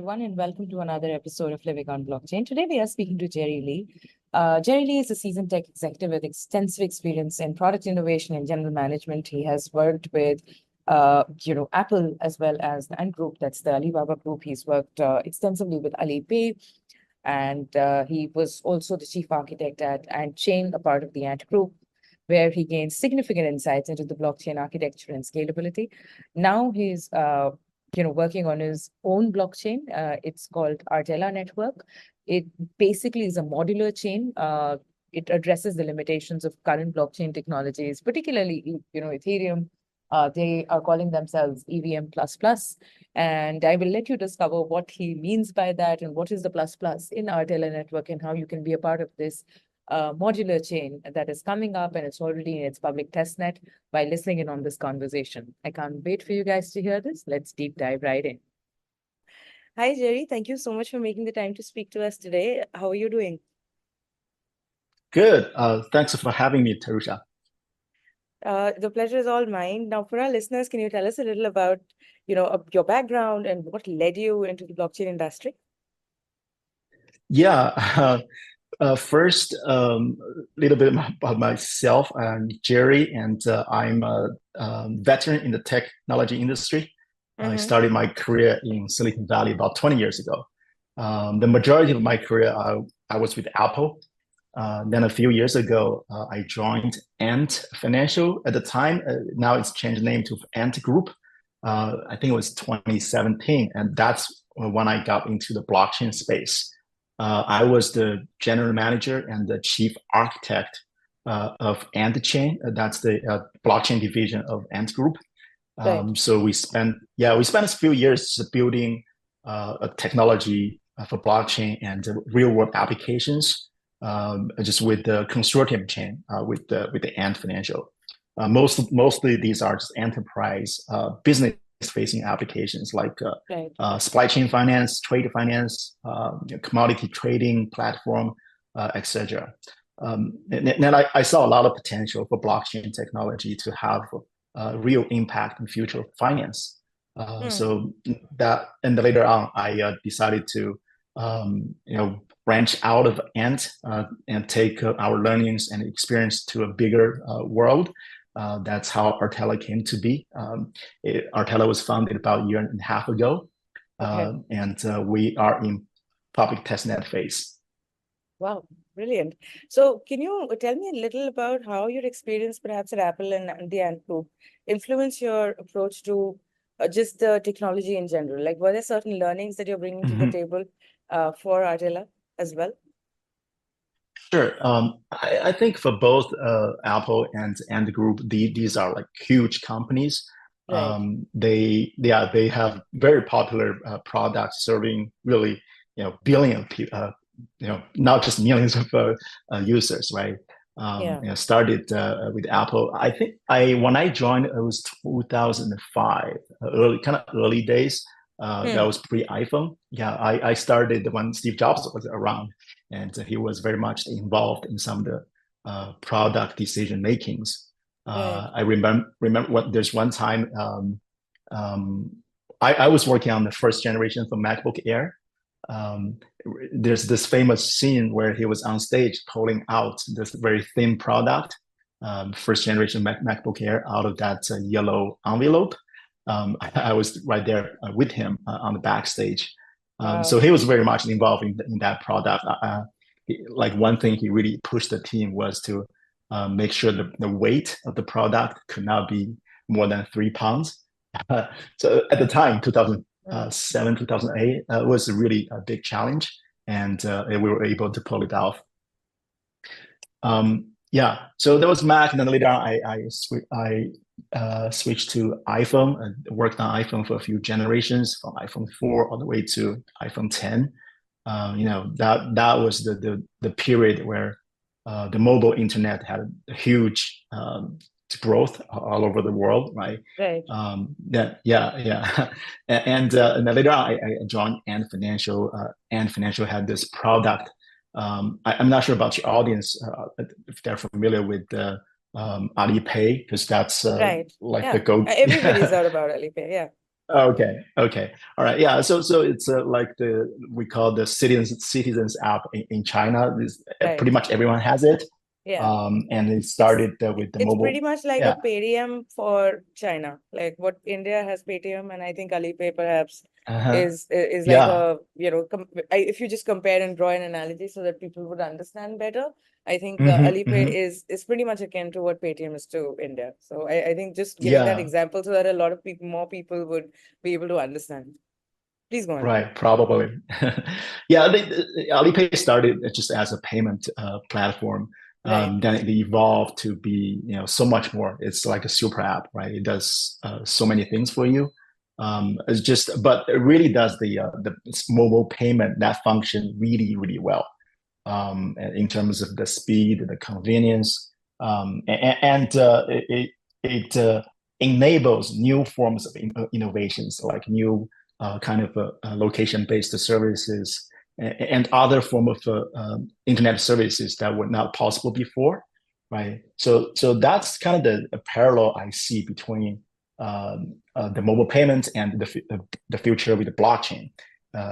everyone, and welcome to another episode of Living on Blockchain. Today, we are speaking to Jerry Lee. Jerry Lee is a seasoned tech executive with extensive experience in product innovation and general management. He has worked with, Apple as well as the Ant Group. That's the Alibaba Group. He's worked extensively with Alipay, and he was also the chief architect at Ant Chain, a part of the Ant Group, where he gained significant insights into the blockchain architecture and scalability. Now he's working on his own blockchain. It's called Artela Network. It basically is a modular chain. It addresses the limitations of current blockchain technologies, particularly, Ethereum. They are calling themselves EVM++. And I will let you discover what he means by that and what is the plus plus in Artela Network and how you can be a part of this modular chain that is coming up, and it's already in its public testnet by listening in on this conversation. I can't wait for you guys to hear this. Let's deep dive right in. Hi, Jerry. Thank you so much for making the time to speak to us today. How are you doing? Good. Thanks for having me, Tarusha. The pleasure is all mine. Now, for our listeners, can you tell us a little about, your background and what led you into the blockchain industry? Yeah. First, a little bit about myself. I'm Jerry, and I'm a veteran in the technology industry. I started my career in Silicon Valley about 20 years ago. The majority of my career, I was with Apple. Then a few years ago, I joined Ant Financial at the time. Now it's changed name to Ant Group. I think it was 2017, and that's when I got into the blockchain space. I was the general manager and the chief architect of Ant Chain. That's the blockchain division of Ant Group. Right. So we spent a few years building a technology for blockchain and real world applications, just with the consortium chain with the Ant Financial. Mostly these are just enterprise business facing applications like supply chain finance, trade finance, commodity trading platform, etc. And I saw a lot of potential for blockchain technology to have real impact in future finance. So that, and later on, I decided to branch out of Ant and take our learnings and experience to a bigger world. That's how Artela came to be. Artela was founded about a year and a half ago, and we are in public testnet phase. Wow, brilliant. So can you tell me a little about how your experience perhaps at Apple and the Ant Group influence your approach to just the technology in general? Like, were there certain learnings that you're bringing to the table for Artela as well? Sure. I think for both Apple and the group, these are like huge companies. Right. They have very popular products serving really billion people, not just millions of users, right? Started with Apple. I think when I joined, it was 2005, early days. That was pre-iPhone. Yeah, I started when Steve Jobs was around, and he was very much involved in some of the product decision makings. I remember there's one time I was working on the first generation of MacBook Air. There's this famous scene where he was on stage pulling out this very thin product, first generation MacBook Air, out of that yellow envelope. I was right there with him on the backstage. So he was very much involved in that product. Like one thing he really pushed the team was to make sure the weight of the product could not be more than 3 pounds. So at the time, 2007, 2008, was really a big challenge, and we were able to pull it off. So that was Mac, and then later on, I switched to iPhone and worked on iPhone for a few generations, from iPhone 4 all the way to iPhone 10. That was the period where the mobile internet had a huge growth all over the world, right? Right. And then later on, I joined Ant Financial. Ant Financial had this product. I'm not sure about your audience if they're familiar with Alipay, because that's the go. Everybody's heard about Alipay. Yeah. Okay, okay, all right, yeah. So it's like we call the citizens app in China. Right. Pretty much everyone has it, Yeah. and it It's started with the it's pretty mobile. much like a Yeah. Paytm for China. Like what India has Paytm, and I think Alipay perhaps Uh-huh. is like Yeah. a, if you just compare and draw an analogy so that people would understand better, I think Alipay Hmm. is pretty much akin to what Paytm is to India. So I think just giving that Yeah. example so that a lot of people, more people would be able to understand. Please go on. Right, probably. Yeah, Alipay started just as a payment platform. Right. Then it evolved to be, so much more. It's like a super app, right? It does so many things for you. But it really does the mobile payment that function really, really well in terms of the speed, the convenience, and it enables new forms of innovations, like new kind of location-based services and other form of internet services that were not possible before, right? So that's kind of the parallel I see between the mobile payments and the future with the blockchain,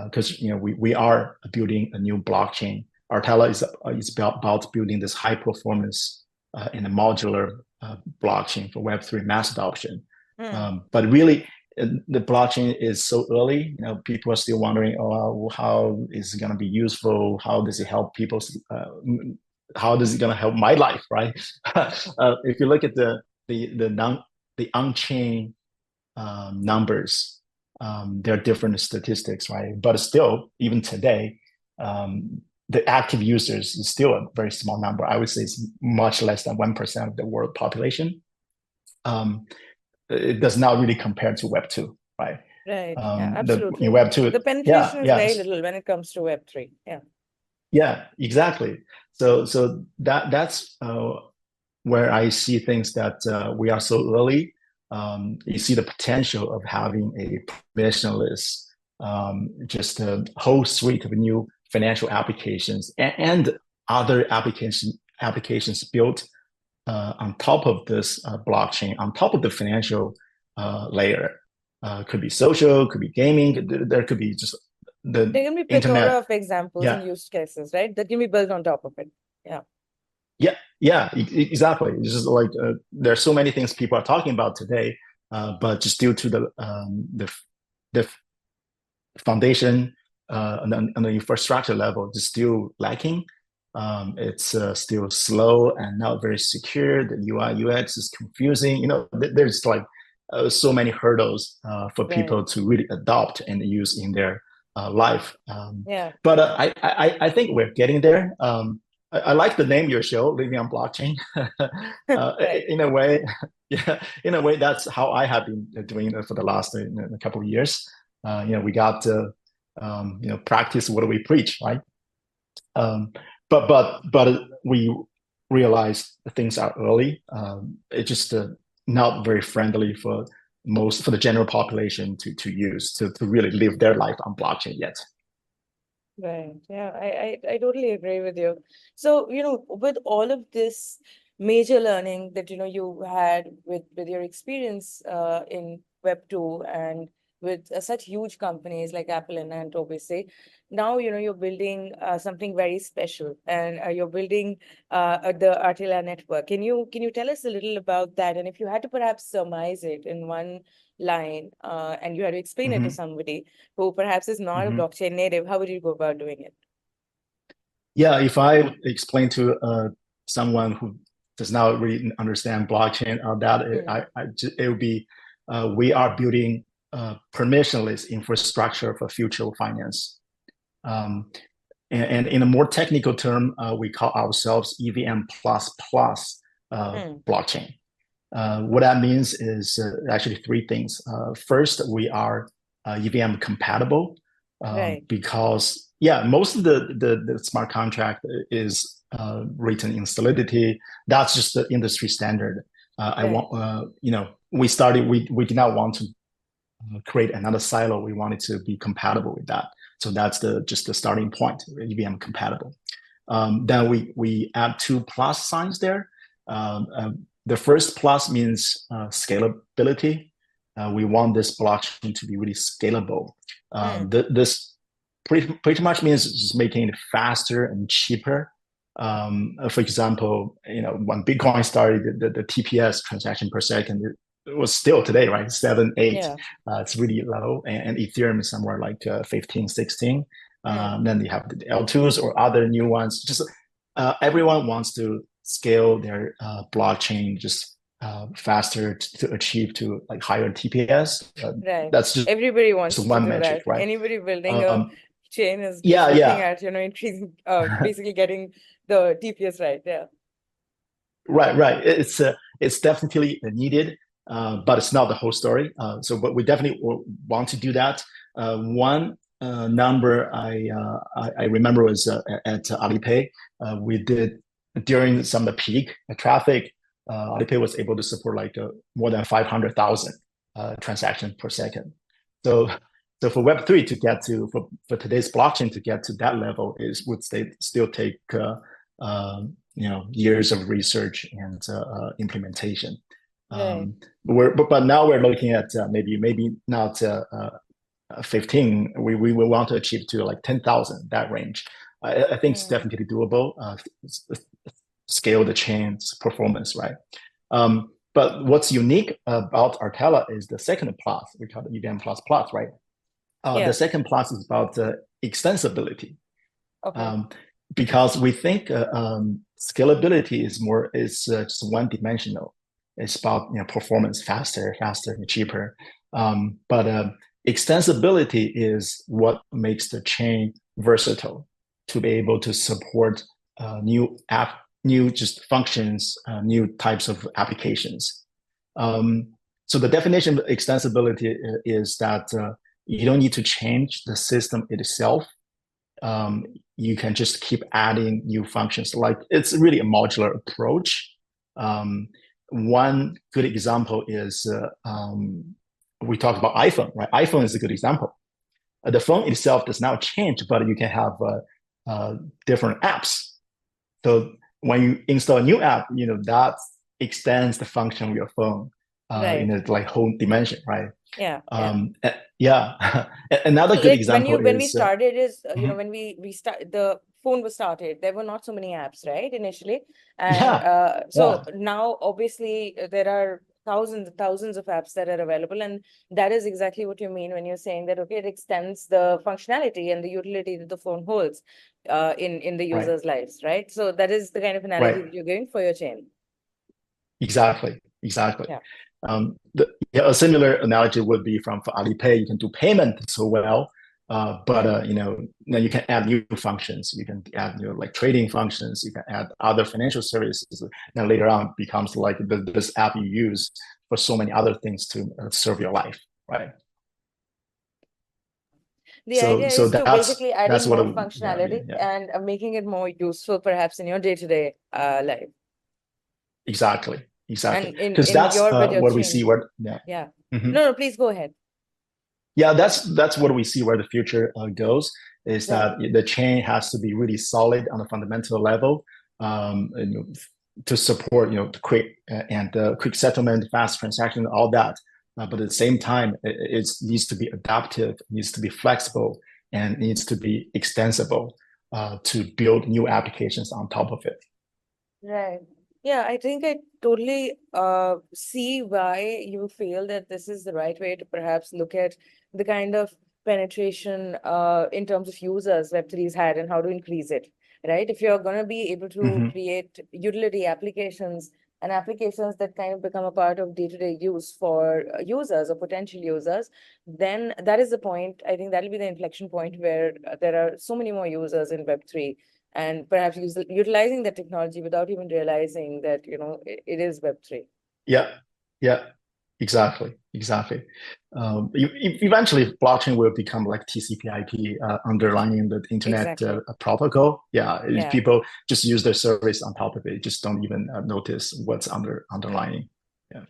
because we are building a new blockchain. Artela is about building this high performance in a modular blockchain for Web3 mass adoption. Hmm. But really, the blockchain is so early. People are still wondering, oh, how is it going to be useful? How does it help people? How does it going to help my life, right? If you look at the on-chain numbers, there are different statistics, right? But still, even today, the active users is still a very small number. I would say it's much less than 1% of the world population. Um, it does not really compare to Web 2, right? Right. Yeah, In absolutely. Web 2, The yeah, penetration is yeah, very little when it comes to Web3. Yeah. yeah, exactly. So that's where I see things that we are so early. You see the potential of having a permissionless, just a whole suite of new financial applications and other applications built on top of this blockchain, on top of the financial layer. Could be social, could be gaming. There could be just the There can be plethora internet. of examples and Yeah, use cases, right? That can be built on top of it. Yeah. yeah, yeah, exactly. It's just like there are so many things people are talking about today, but just due to the foundation on the infrastructure level is still lacking. It's still slow and not very secure. The UI UX is confusing. There's like so many hurdles for Right. people to really adopt and use in their life. Yeah. But I think we're getting there. I like the name of your show, Living on Blockchain. Right. In a way, yeah, in a way, that's how I have been doing it for the last couple of years. We got to practice what we preach, right? Um, but we realize things are early. It's just not very friendly for the general population to use to really live their life on blockchain yet. Right. Yeah, I totally agree with you. So, with all of this major learning that, you had with your experience in Web2 and with such huge companies like Apple and obviously, now, you're building something very special and you're building the Artela Network. Can you tell us a little about that? And if you had to perhaps surmise it in one line and you had to explain it to Mm-hmm. somebody who perhaps is not a Mm-hmm. blockchain native, how would you go about doing it? Yeah, if I explain to someone who does not really understand blockchain or that, Hmm. it would be we are building permissionless infrastructure for future finance. Um, and in a more technical term, we call ourselves EVM plus plus Hmm. blockchain. What that means is actually three things. First, we are EVM compatible Right. because, yeah, most of the smart contract is written in Solidity. That's just the industry standard. I Right. want, we did not want to create another silo. We wanted to be compatible with that. So that's just the starting point, EVM compatible. Then we add two plus signs there. The first plus means scalability. we want this blockchain to be really scalable. Mm. This pretty much means just making it faster and cheaper. For example, when Bitcoin started, the TPS transaction per second, it was still today, right? 7, 8. Yeah. It's really low, and Ethereum is somewhere like 15, 16. Then you have the L2s or other new ones. Just everyone wants to scale their blockchain just faster to achieve to like higher TPS. Right. That's just Everybody wants to one do metric, that. right? Anybody building a chain is just Yeah, looking yeah. at, increasing, basically getting the TPS right. Yeah. Right. It's definitely needed, but it's not the whole story. But we definitely want to do that. One number I remember was at Alipay. We did during some of the peak traffic. Alipay was able to support like more than 500,000 transactions per second. So for Web3 to get to for today's blockchain to get to that level would still take years of research and implementation. Right. But now we're looking at maybe not 15. We will want to achieve to like 10,000, that range. I think it's definitely doable. Scale the chain's performance, right? But what's unique about Artela is the second plus. We call it EVM plus plus, right? The second plus is about extensibility. Okay. Because we think scalability is just one dimensional. It's about performance faster and cheaper. But extensibility is what makes the chain versatile to be able to support new just functions, new types of applications. So the definition of extensibility is that you don't need to change the system itself. You can just keep adding new functions. Like it's really a modular approach. One good example is we talked about iPhone, right? iPhone is a good example. The phone itself does not change, but you can have different apps. So when you install a new app, that extends the function of your phone in a like whole dimension, right? Yeah. Yeah. Another So good like example when we is started when we start the phone was started, there were not so many apps, right, initially. And so now obviously there are thousands of apps that are available, and that is exactly what you mean when you're saying that, okay, it extends the functionality and the utility that the phone holds in the user's lives, right? So that is the kind of analogy that you're giving for your chain. Exactly. Yeah. A similar analogy would be for Alipay. You can do payment so well, but now you can add new functions. You can add like trading functions. You can add other financial services. Then later on, it becomes like this app you use for so many other things to serve your life, right? The idea is to basically adding more what functionality and making it more useful, perhaps in your day-to-day life. Exactly. And Because in that's your what we see where No, please go ahead. Yeah, that's what we see where the future goes, is that the chain has to be really solid on a fundamental level, to support the quick settlement, fast transaction, all that. But at the same time, it needs to be adaptive, needs to be flexible, and needs to be extensible to build new applications on top of it. Right. Yeah, I think I totally see why you feel that this is the right way to perhaps look at the kind of penetration in terms of users Web3's had and how to increase it, right? If you're going to be able to create utility applications and applications that kind of become a part of day-to-day use for users or potential users, then that is the point. I think that'll be the inflection point where there are so many more users in Web3, and perhaps utilizing the technology without even realizing that, it is Web3. Yeah, exactly. Eventually, blockchain will become like TCP/IP underlying the internet protocol. If people just use their service on top of it, just don't even notice what's underlying.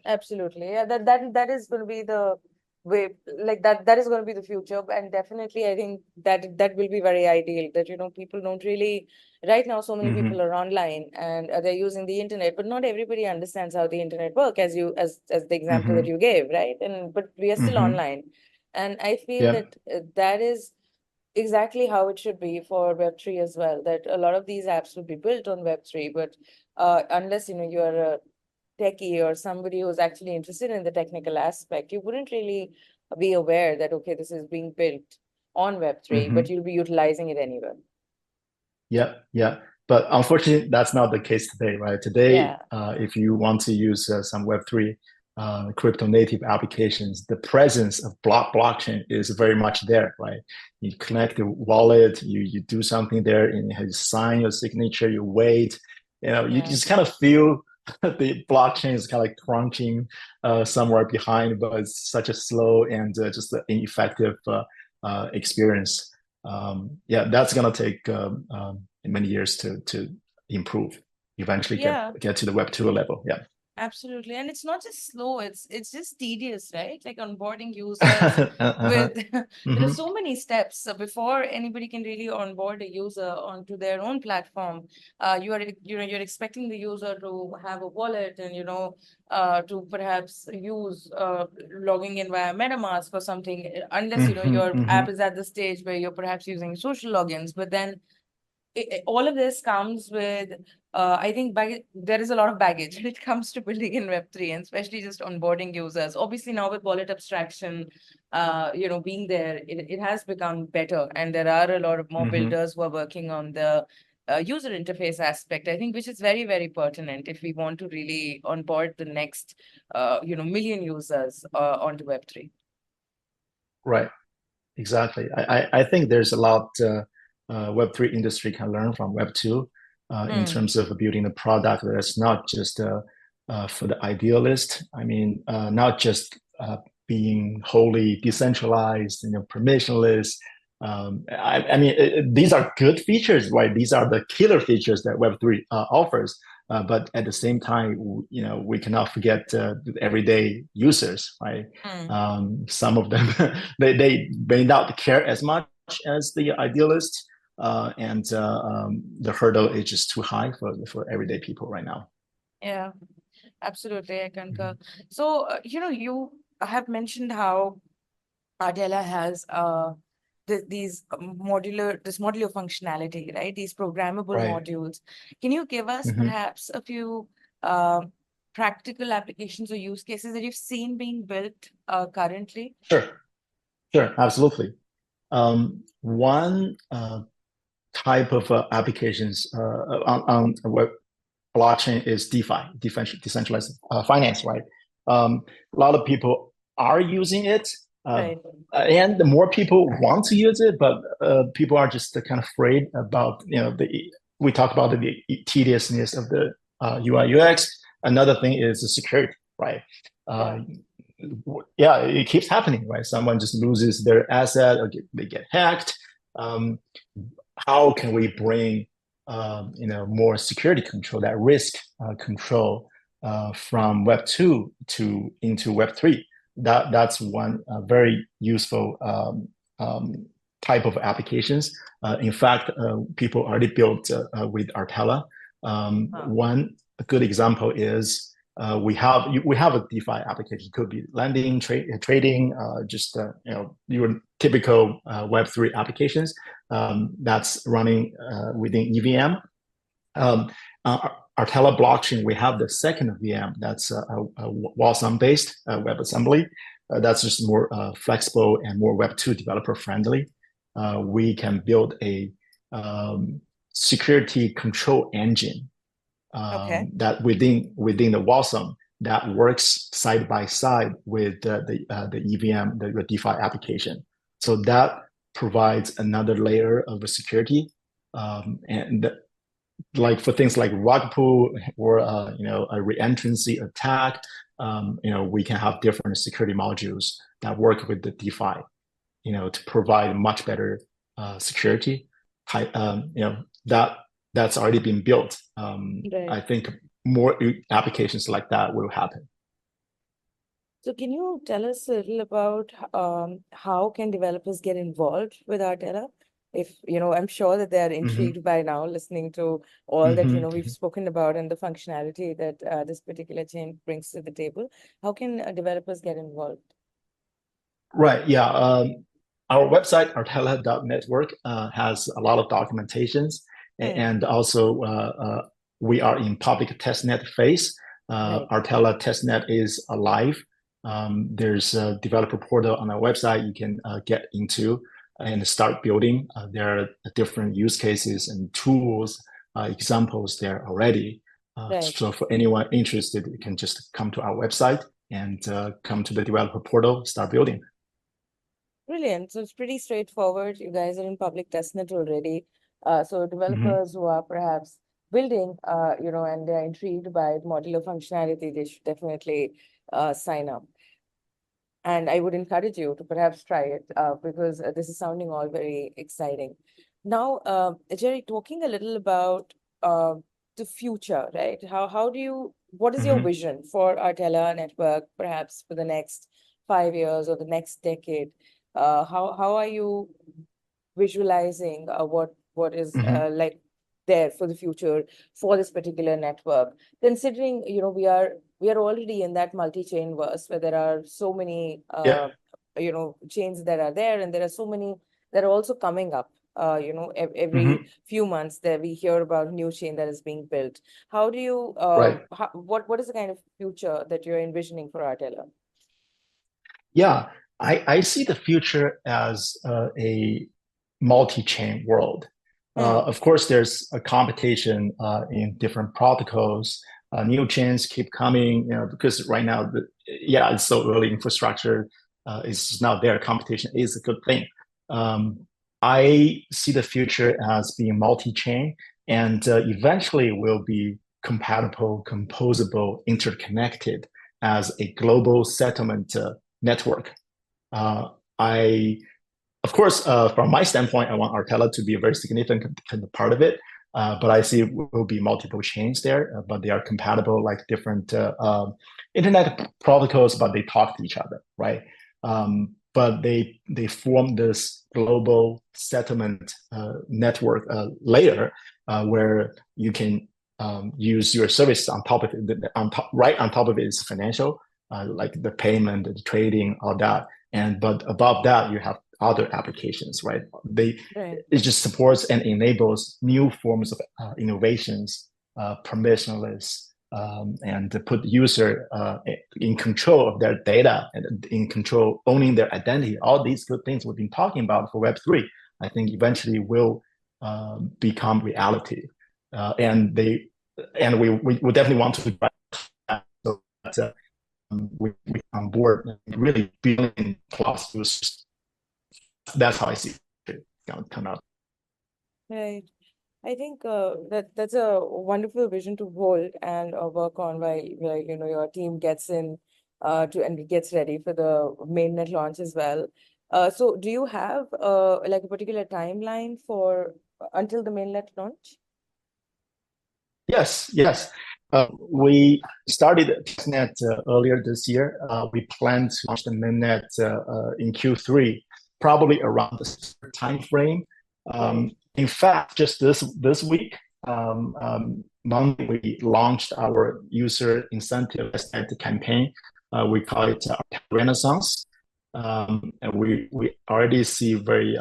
Absolutely. Yeah, that is going to be the way, like that is going to be the future. And definitely I think that will be very ideal, that people don't really, right now so many people are online and they're using the internet, but not everybody understands how the internet work, as the example that you gave, right? But we are still online, and I feel that that is exactly how it should be for Web3 as well, that a lot of these apps will be built on Web3, but unless you are a techie or somebody who's actually interested in the technical aspect, you wouldn't really be aware that, okay, this is being built on Web3, but you'll be utilizing it anywhere. Yeah. But unfortunately, that's not the case today, right? Today, if you want to use some Web3 crypto native applications, the presence of blockchain is very much there, right? You connect the wallet, you do something there, and you sign your signature, you wait, you just kind of feel the blockchain is kind of like crunching somewhere behind, but it's such a slow and just an ineffective experience. That's gonna take many years to improve. Eventually, get to the Web2 level. Yeah. Absolutely. And it's not just slow, it's just tedious, right? Like onboarding users with there are so many steps before anybody can really onboard a user onto their own platform. You're expecting the user to have a wallet and to perhaps use logging in via MetaMask or something, unless your app is at the stage where you're perhaps using social logins. But then all of this comes with, I think there is a lot of baggage when it comes to building in Web3, and especially just onboarding users. Obviously, now with wallet abstraction, being there, it has become better. And there are a lot of more builders who are working on the user interface aspect, I think, which is very, very pertinent if we want to really onboard the next, million users onto Web3. Right. Exactly. I think there's a lot Web3 industry can learn from Web2 in terms of building a product that's not just for the idealist. I mean, not just being wholly decentralized, permissionless. I mean, these are good features, right? These are the killer features that Web3 offers. But at the same time, we cannot forget the everyday users, right? Some of them they may not care as much as the idealists, and the hurdle is just too high for everyday people right now. Yeah, absolutely, I concur. So you have mentioned how Artela has this modular functionality, right? These programmable modules. Can you give us perhaps a few practical applications or use cases that you've seen being built currently? Sure, absolutely. One type of applications on web blockchain is DeFi, decentralized finance, right? A lot of people are using it. And the more people want to use it, but people are just kind of afraid about, we talk about the tediousness of the UI UX. Another thing is the security, right? It keeps happening, right? Someone just loses their asset or they get hacked. How can we bring more security control, that risk control from Web2 into Web3? That's one very useful type of applications. In fact, people already built with Artela. One good example is we have a DeFi application. It could be lending, trading, just your typical Web3 applications that's running within EVM. Artela blockchain, we have the second VM that's a Walsum based WebAssembly. That's just more flexible and more Web2 developer friendly. We can build a security control engine that within the Walsum that works side by side with the EVM, the DeFi application. So that provides another layer of security, and like for things like rug pull or a reentrancy attack, we can have different security modules that work with the DeFi, to provide much better security. That's already been built. I think more applications like that will happen. So can you tell us a little about how can developers get involved with Artela? If, I'm sure that they're Mhm, intrigued by now listening to all that, mhm. we've spoken about and the functionality that this particular chain brings to the table. How can developers get involved? Right. Yeah. Our website, Artela.network, has a lot of documentations, Hmm. and also we are in public testnet phase. Right. Artela testnet is alive. There's a developer portal on our website you can get into and start building. There are different use cases and tools, examples there already. Right. So for anyone interested, you can just come to our website and come to the developer portal, start building. Brilliant. So it's pretty straightforward. You guys are in public testnet already. So Mhm. developers who are perhaps building, and they're intrigued by modular functionality, they should definitely sign up. And I would encourage you to perhaps try it because this is sounding all very exciting. Now, Jerry, talking a little about uh, the future, right? What is your Mhm. vision for Artela Network, perhaps for the next 5 years or the next decade? How are you visualizing what is Mhm. like there for the future for this particular network, considering we are already in that multi-chain verse where there are so many Yeah. chains that are there, and there are so many that are also coming up. Every Mhm. few months that we hear about new chain that is being built. How do you Right. what is the kind of future that you're envisioning for Artela? Yeah. I see the future as a multi-chain world. Hmm. Of course, there's a competition in different protocols. New chains keep coming, because right now, it's so early. Infrastructure is not there. Competition is a good thing. I see the future as being multi-chain, and eventually will be compatible, composable, interconnected as a global settlement network. Uh, I of course, from my standpoint, I want Artela to be a very significant part of it. But I see will be multiple chains there, but they are compatible like different internet protocols, but they talk to each other, right? But they form this global settlement network layer where you can use your service on top of it. Right on top of it is financial, like the payment, the trading, all that. But above that, you have other applications, right? Right. It just supports and enables new forms of innovations, permissionless, and to put user in control of their data and in control, owning their identity. All these good things we've been talking about for Web3, I think eventually will become reality. And we definitely want to drive that so that we on board really billion plus users. That's how I see it gonna come out. Right. I think that's a wonderful vision to hold and work on while your team gets in to and gets ready for the mainnet launch as well. So do you have like a particular timeline for until the mainnet launch? Yes, yes. We started testnet earlier this year. We plan to launch the mainnet in Q3, probably around the time frame. Right. In fact, just this week, Monday, we launched our user incentive campaign. We call it Renaissance, and we already see very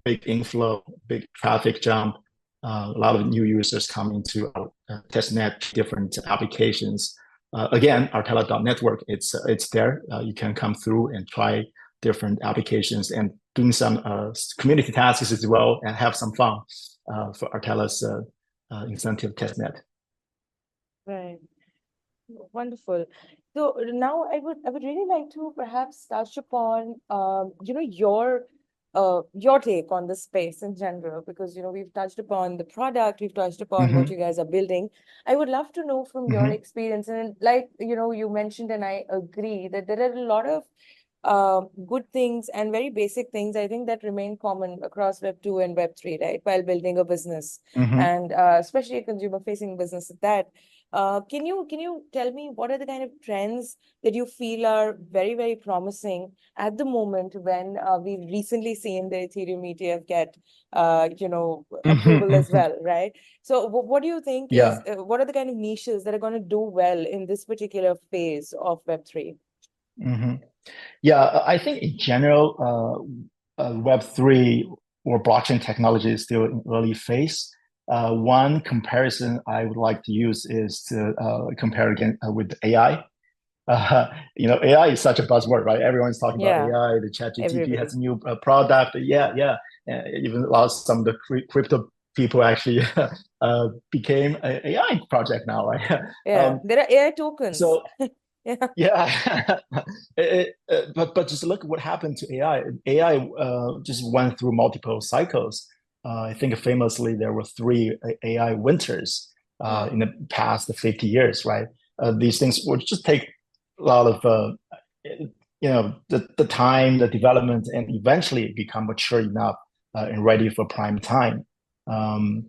big inflow, big traffic jump, a lot of new users coming to our testnet, different applications. Again, Artela.network, it's there. You can come through and try different applications and doing some community tasks as well and have some fun for Artela's incentive testnet. Right. Wonderful. So now I would really like to perhaps touch upon your take on the space in general, because we've touched upon the product, we've touched upon what Mm-hmm, you guys are building. I would love to know from your mm-hmm, experience, and like you mentioned, and I agree that there are a lot of good things and very basic things I think that remain common across Web 2 and Web 3, right? While building a business, mm-hmm, and especially a consumer facing business at that. Can you tell me what are the kind of trends that you feel are very, very promising at the moment when we've recently seen the Ethereum ETF get approval as well, right? So what do you think is Yeah. what are the kind of niches that are going to do well in this particular phase of Web3? hmm Yeah, I think in general, Web3 or blockchain technology is still in early phase. One comparison I would like to use is to compare again with AI. AI is such a buzzword, right? Everyone's talking about Yeah, AI. The ChatGPT has everybody. a new product. Yeah, yeah. Even a lot of some of the crypto people actually became an AI project now, right? Yeah, there are AI tokens. So Yeah. yeah, but just look at what happened to AI. AI just went through multiple cycles. I think famously there were three AI winters in Hmm. the past 50 years, right? These things would just take a lot of the time, the development, and eventually become mature enough and ready for prime time. Um,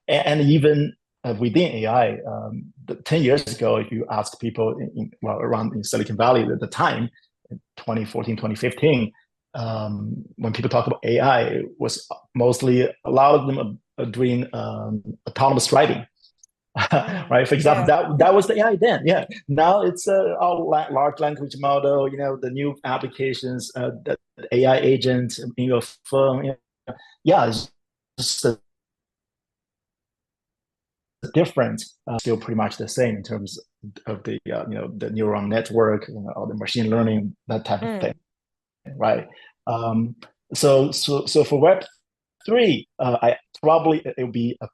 and even within AI, 10 years ago, if you ask people around in Silicon Valley at the time, 2014, 2015, when people talk about AI, it was mostly a lot of them are doing autonomous driving. Hmm. Right? For example, Yeah. that was the AI then. Yeah. Now it's all large language model. The new applications, the AI agent in your phone. Yeah, it's just different, still pretty much the same in terms of the neural network, or the machine learning, that type of thing, Hmm. right? Um, so for Web3, I probably it'll be a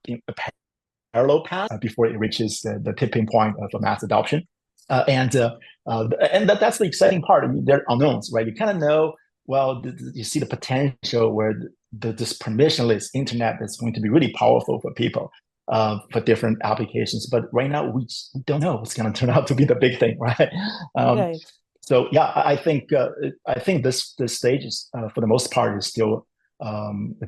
parallel path before it reaches the tipping point of mass adoption. And that's the exciting part. They're unknowns, right? You kind of know, well, you see the potential where this permissionless internet is going to be really powerful for people for different applications. But right now, we don't know what's going to turn out to be the big thing, right? Um, Right. so yeah, I think this stage is for the most part is still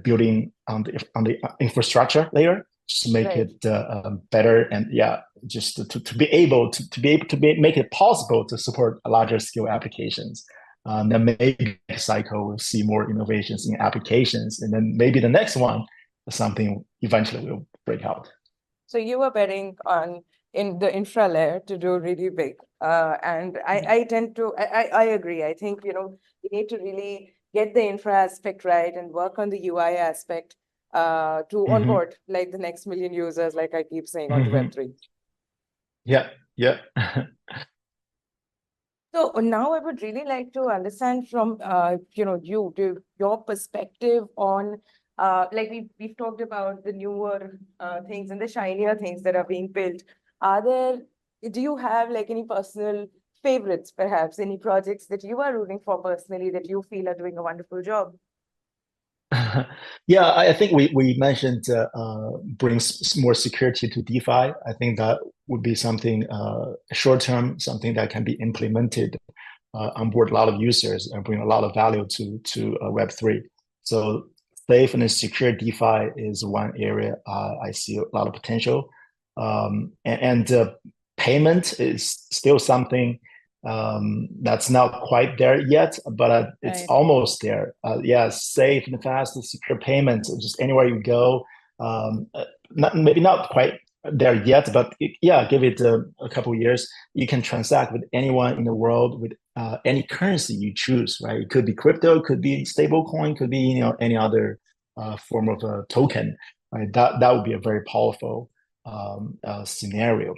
building on the infrastructure layer, just to make Right. it better, and yeah, just to be able to make it possible to support larger scale applications. Then maybe next cycle we'll see more innovations in applications, and then maybe the next one something eventually will break out. So you were betting on in the infra layer to do really big. And I tend to I agree. I think, we need to really get the infra aspect right and work on the UI aspect to Mm-hmm. onboard like the next million users, like I keep saying, onto Mm-hmm. Web3. Yeah, yeah. So now I would really like to understand from your perspective on like we've talked about the newer things and the shinier things that are being built. Are there Do you have like any personal favorites, perhaps any projects that you are rooting for personally that you feel are doing a wonderful job? Yeah, I think we mentioned brings more security to DeFi. I think that would be something short term, something that can be implemented, onboard a lot of users and bring a lot of value to Web3. So safe and secure DeFi is one area I see a lot of potential. And payment is still something that's not quite there yet, but it's Right. almost there. Yeah, safe and fast and secure payments, just anywhere you go. Maybe not quite there yet, but yeah, give it a couple of years. You can transact with anyone in the world with any currency you choose, right? It could be crypto, it could be stable coin, could be any other form of a token. Right? That would be a very powerful scenario.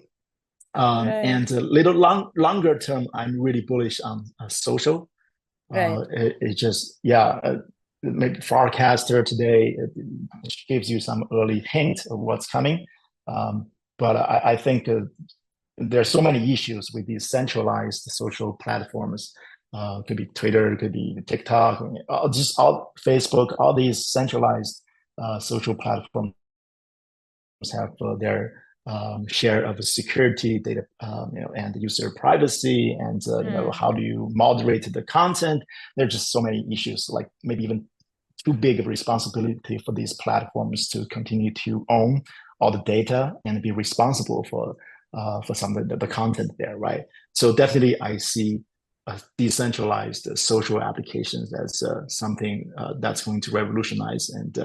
Right. And a little longer term, I'm really bullish on social. Right. It just, yeah, maybe forecaster today it gives you some early hint of what's coming. But I think there are so many issues with these centralized social platforms. It could be Twitter, it could be TikTok, just all Facebook, all these centralized social platforms have their share of security data, and user privacy, and Hmm. how do you moderate the content? There are just so many issues, like maybe even too big of a responsibility for these platforms to continue to own all the data and be responsible for for some of the content there, right? So definitely I see decentralized social applications as something that's going to revolutionize and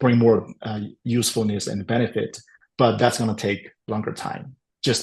bring more usefulness and benefit, but that's going to take longer time.